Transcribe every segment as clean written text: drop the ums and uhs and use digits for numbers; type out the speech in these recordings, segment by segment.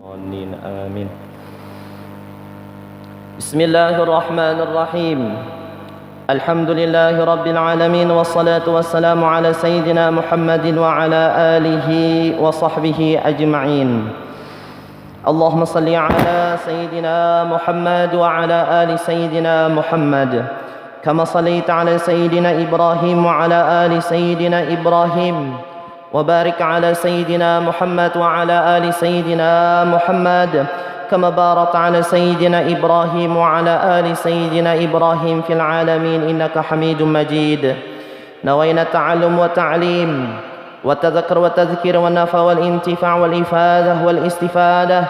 آمين آمين. بسم الله الرحمن الرحيم. الحمد لله رب العالمين، والصلاة والسلام على سيدنا محمد وعلى آله وصحبه أجمعين. اللهم صل على سيدنا محمد وعلى آل سيدنا محمد كما صليت على سيدنا إبراهيم وعلى آل سيدنا إبراهيم، وبارك على سيدنا محمد وعلى آل سيدنا محمد كما باركت على سيدنا إبراهيم وعلى آل سيدنا إبراهيم في العالمين إنك حميد مجيد. نوينا التعلم والتعليم والتذكر والتذكير والنفع والانتفاع والإفادة والاستفادة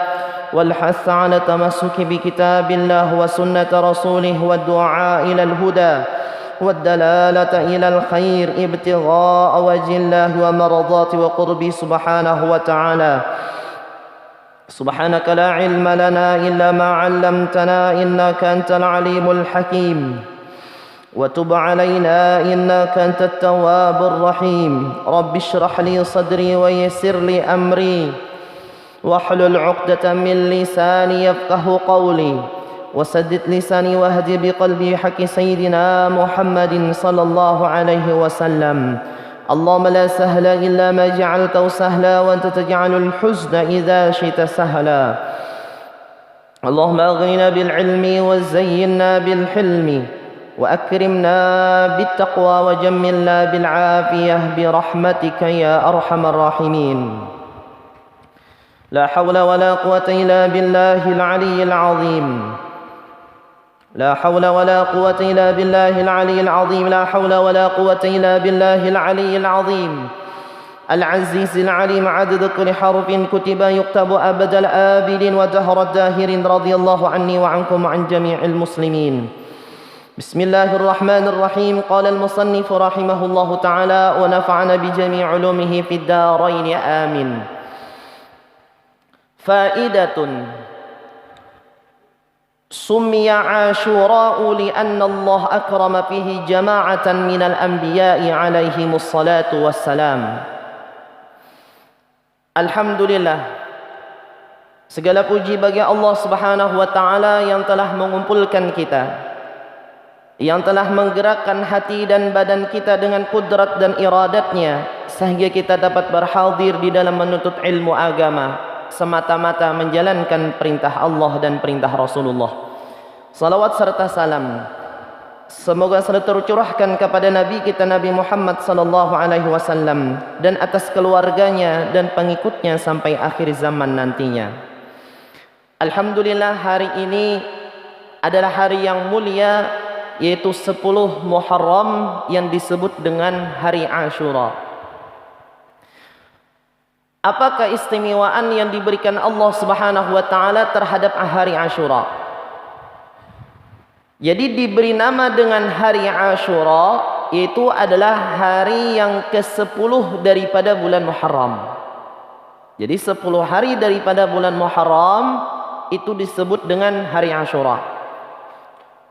والحث على التمسك بكتاب الله وسنة رسوله والدعاء إلى الهدى والدلالة إلى الخير ابتغاء وجه الله ومرضاته وقربه سبحانه وتعالى. سبحانك لا علم لنا إلا ما علمتنا إنك أنت العليم الحكيم، وتب علينا إنك أنت التواب الرحيم. رب اشرح لي صدري ويسر لي أمري واحلل عقدة من لساني يفقه قولي، وسدد لساني واهدي بقلبي حق سيدنا محمد صلى الله عليه وسلم. اللهم لا سهل إلا ما جعلته سهلا، وأنت تجعل الحزن إذا شئت سهلا. اللهم أغننا بالعلم وزينا بالحلم وأكرمنا بالتقوى وجملنا بالعافية برحمتك يا أرحم الراحمين. لا حول ولا قوة إلا بالله العلي العظيم. لا حول ولا قوة إلا بالله العلي العظيم. لا حول ولا قوة إلا بالله العلي العظيم العزيز العليم. عدد كل حرف كتب يكتب أبد الآبد ودهر الداهر. رضي الله عني وعنكم وعن جميع المسلمين. بسم الله الرحمن الرحيم. قال المصنف رحمه الله تعالى ونفعنا بجميع علومه في الدارين آمين. فائدة: سمي عاشوراء لأن الله أكرم فيه جماعة من الأنبياء عليهم الصلاة والسلام. Alhamdulillah, segala puji bagi Allah Subhanahu wa taala yang telah mengumpulkan kita, yang telah menggerakkan hati dan badan kita dengan kudrat dan iradatnya sehingga kita dapat berhadir di dalam menuntut ilmu agama semata-mata menjalankan perintah Allah dan perintah Rasulullah. Salawat serta salam semoga selalu tercurahkan kepada Nabi kita Nabi Muhammad sallallahu alaihi wasallam dan atas keluarganya dan pengikutnya sampai akhir zaman nantinya. Alhamdulillah, hari ini adalah hari yang mulia, yaitu 10 Muharram yang disebut dengan hari Ashura. Apa keistimewaan yang diberikan Allah Subhanahu wa taala terhadap hari Ashura? Jadi diberi nama dengan hari Ashura, yaitu adalah hari yang ke-10 daripada bulan Muharram. Jadi 10 hari daripada bulan Muharram itu disebut dengan hari Ashura.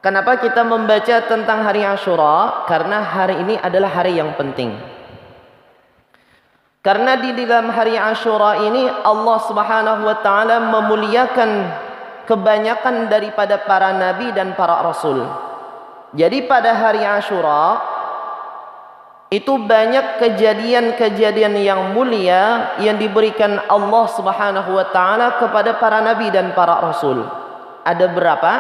Kenapa kita membaca tentang hari Ashura? Karena hari ini adalah hari yang penting. Karena di dalam hari Ashura ini Allah Subhanahu wa taala memuliakan kebanyakan daripada para nabi dan para rasul. Jadi pada hari Ashura itu banyak kejadian-kejadian yang mulia yang diberikan Allah Subhanahu wa taala kepada para nabi dan para rasul. Ada berapa?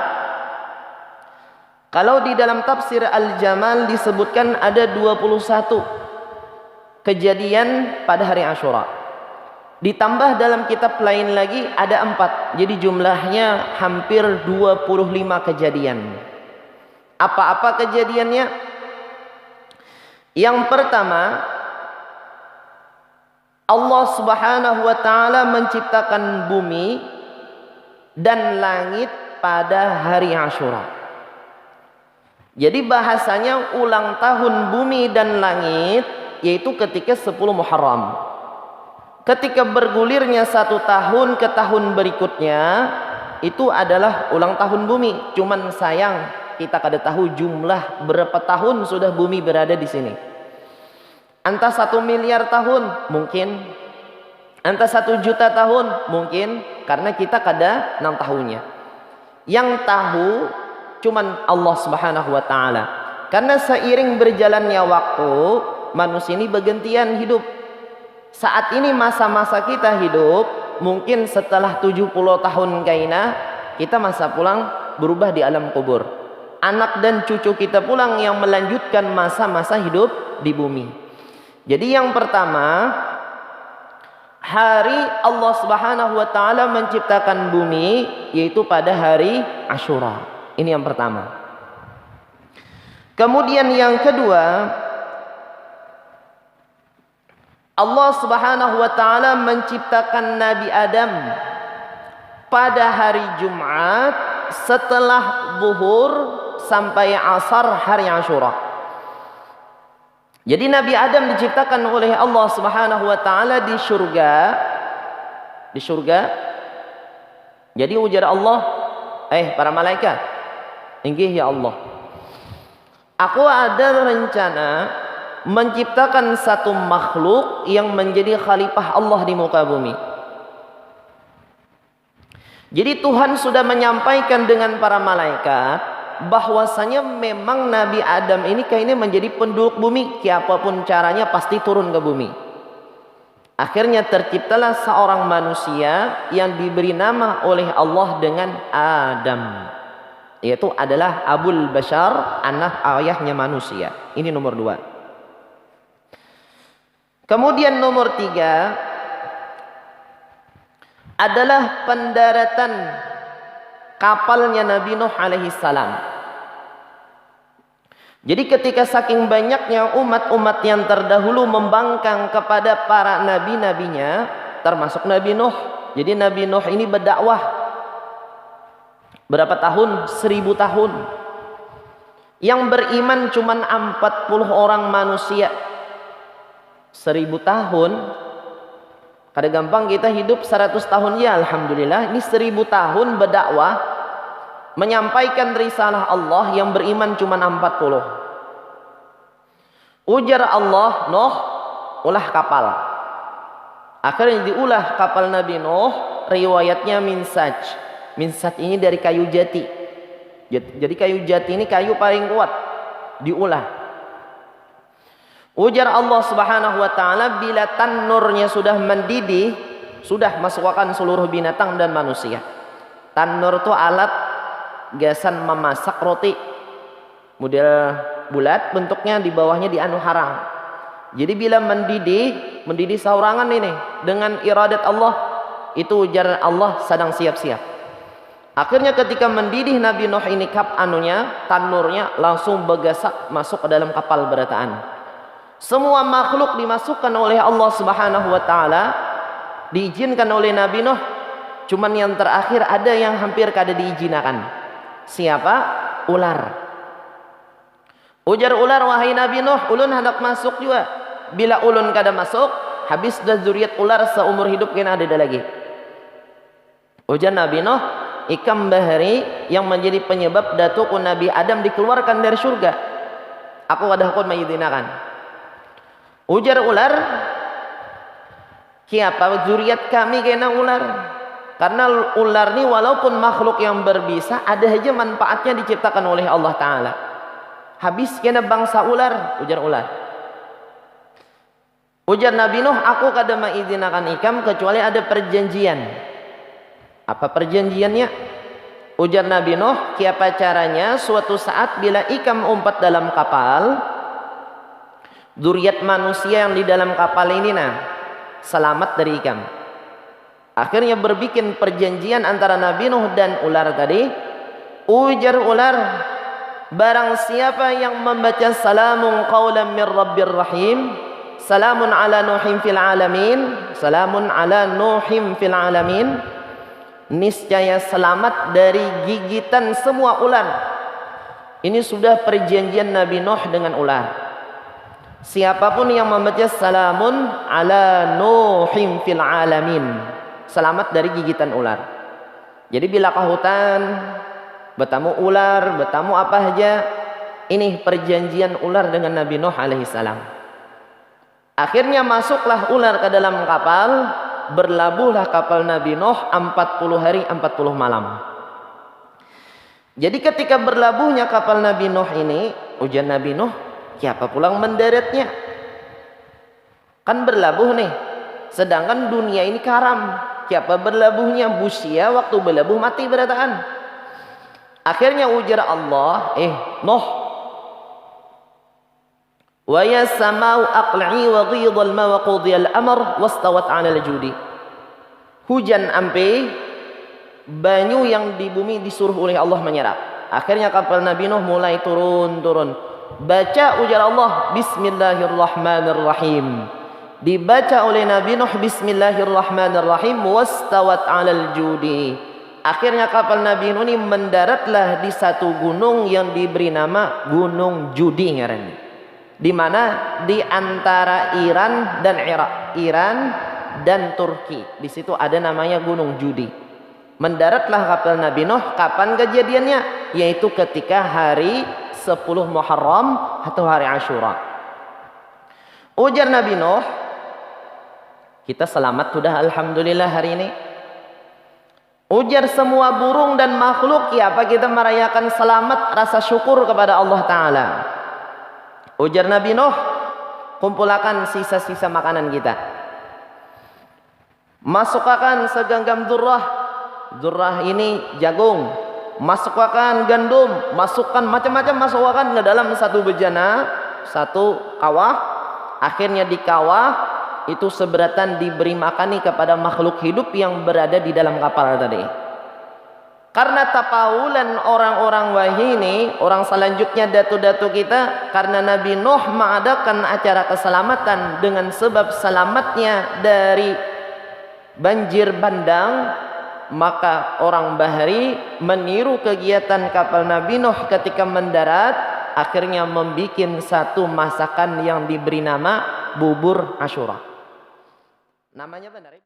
Kalau di dalam tafsir Al-Jamal disebutkan ada 21 kejadian pada hari Ashura. Ditambah dalam kitab lain lagi ada 4. Jadi jumlahnya hampir 25 kejadian. Apa-apa kejadiannya? Yang pertama, Allah Subhanahu wa taala menciptakan bumi dan langit pada hari Ashura. Jadi bahasanya ulang tahun bumi dan langit yaitu ketika 10 Muharram. Ketika bergulirnya 1 tahun ke tahun berikutnya itu adalah ulang tahun bumi. Cuman sayang kita kada tahu jumlah berapa tahun sudah bumi berada di sini. Entah 1 miliar tahun mungkin, Entah 1 juta tahun mungkin, karena kita kada 6 tahunnya. Yang tahu cuman Allah Subhanahu wa taala. Karena seiring berjalannya waktu, manusia ini bergantian hidup. Saat ini masa-masa kita hidup, mungkin setelah 70 tahun kaina, kita masa pulang berubah di alam kubur. Anak dan cucu kita pulang yang melanjutkan masa-masa hidup di bumi. Jadi yang pertama, hari Allah Subhanahu wa taala menciptakan bumi yaitu pada hari Asyura. Ini yang pertama. Kemudian yang kedua, Allah Subhanahu wa taala menciptakan Nabi Adam pada hari Jumat setelah zuhur sampai asar hari Asyura. Jadi Nabi Adam diciptakan oleh Allah Subhanahu wa taala di surga. Di surga. Jadi ujar Allah, para malaikat, inggih ya Allah, aku ada rencana menciptakan satu makhluk yang menjadi khalifah Allah di muka bumi. Jadi Tuhan sudah menyampaikan dengan para malaikat bahwasanya memang Nabi Adam ini kayaknya menjadi penduduk bumi, apapun caranya pasti turun ke bumi. Akhirnya terciptalah seorang manusia yang diberi nama oleh Allah dengan Adam, yaitu adalah Abul Bashar, anak ayahnya manusia. Ini nomor 2. Kemudian nomor 3 adalah pendaratan kapalnya Nabi Nuh alaihi salam. Jadi ketika saking banyaknya umat-umat yang terdahulu membangkang kepada para nabi-nabinya, termasuk Nabi Nuh. Jadi Nabi Nuh ini berdakwah berapa tahun? 1000 tahun. Yang beriman cuma 40 orang manusia. 1000 tahun. Kada gampang kita hidup 100 tahun ya, alhamdulillah. Ini 1000 tahun berdakwah, menyampaikan risalah Allah, yang beriman cuma 40. Ujar Allah, Nuh, ulah kapal. Akhirnya diulah kapal Nabi Nuh, riwayatnya minsaj. Minsaj ini dari kayu jati. Jadi kayu jati ini kayu paling kuat. Diulah. Ujar Allah Subhanahu wa taala, bila tanurnya sudah mendidih, sudah masukkan seluruh binatang dan manusia. Tanur itu alat gasan memasak roti. Model bulat bentuknya, di bawahnya dianu harang. Jadi bila mendidih saurangan ini dengan iradat Allah, itu ujar Allah sedang siap-siap. Akhirnya ketika mendidih Nabi Nuh ini tanurnya langsung bergesak masuk ke dalam kapal berataan. Semua makhluk dimasukkan oleh Allah Subhanahu wa taala, diizinkan oleh Nabi Nuh. Cuman yang terakhir ada yang hampir kada diizinkan. Siapa? Ular. Ujar ular, wahai Nabi Nuh, ulun hendak masuk juga. Bila ulun kada masuk, habis dah zuriat ular seumur hidup kena ada lagi. Ujar Nabi Nuh, ikam bahari yang menjadi penyebab datukku Nabi Adam dikeluarkan dari surga. Aku kada akan mengizinkan. Ujar ular, siapa zuriat kami kena ular? Karena ular ni walaupun makhluk yang berbisa, ada aja manfaatnya diciptakan oleh Allah Ta'ala. Habis kena bangsa ular, ujar ular. Ujar Nabi Nuh, aku kada mengizinkan ikam kecuali ada perjanjian. Apa perjanjiannya? Ujar Nabi Nuh, siapa caranya suatu saat bila ikam umpat dalam kapal, zuriat manusia yang di dalam kapal ini selamat dari ikam. Akhirnya berbikin perjanjian antara Nabi Nuh dan ular tadi. Ujar ular, barang siapa yang membaca salamun qawlan min rabbir rahim, salamun ala nuhim fil alamin, salamun ala nuhim fil alamin, niscaya selamat dari gigitan semua ular. Ini sudah perjanjian Nabi Nuh dengan ular. Siapapun yang membaca salamun ala nuhim fil alamin, selamat dari gigitan ular. Jadi bila ke hutan, bertemu ular, bertemu apa saja, ini perjanjian ular dengan Nabi Nuh alaihi salam. Akhirnya masuklah ular ke dalam kapal. berlabuhlah kapal Nabi Nuh 40 hari 40 malam. Jadi ketika berlabuhnya kapal Nabi Nuh ini, ujian Nabi Nuh, siapa pulang mendaratnya? Kan berlabuh nih, sedangkan dunia ini karam. Siapa berlabuhnya? Busia waktu berlabuh mati berataan. Akhirnya ujar Allah, Nuh, wa ya samau aqli'i wa ghidal ma wa qudiyal amr wastawat 'alal judi. Hujan ampe, banyu yang di bumi disuruh oleh Allah menyerap. Akhirnya kapal Nabi Nuh mulai turun. Baca ujar Allah, Bismillahirrahmanirrahim. Dibaca oleh Nabi Nuh Bismillahirrahmanirrahim, wastawat 'alal judi. Akhirnya kapal Nabi Nuh ini mendaratlah di satu gunung yang diberi nama Gunung Judi ngarannya. Di mana? Di antara Iran dan Irak, Iran dan Turki. Di situ ada namanya Gunung Judi. Mendaratlah kapal Nabi Nuh. Kapan kejadiannya? Yaitu ketika hari 10 Muharram atau hari Ashura. Ujar Nabi Nuh, kita selamat sudah alhamdulillah hari ini. Ujar semua burung dan makhluk, ya apa kita merayakan selamat rasa syukur kepada Allah Ta'ala. Ujar Nabi Nuh, kumpulkan sisa-sisa makanan kita. Masukkan segenggam durrah. Durrah ini jagung. Masukkan gandum. Masukkan macam-macam, masukkan ke dalam satu bejana, satu kawah. Akhirnya di kawah itu seberatan diberi makani kepada makhluk hidup yang berada di dalam kapal tadi. Karena tapaulan orang-orang wahyi ini, orang selanjutnya datu-datu kita, karena Nabi Nuh mengadakan acara keselamatan dengan sebab selamatnya dari banjir bandang, maka orang bahari meniru kegiatan kapal Nabi Nuh ketika mendarat, akhirnya membuat satu masakan yang diberi nama bubur Ashura. Namanya benar?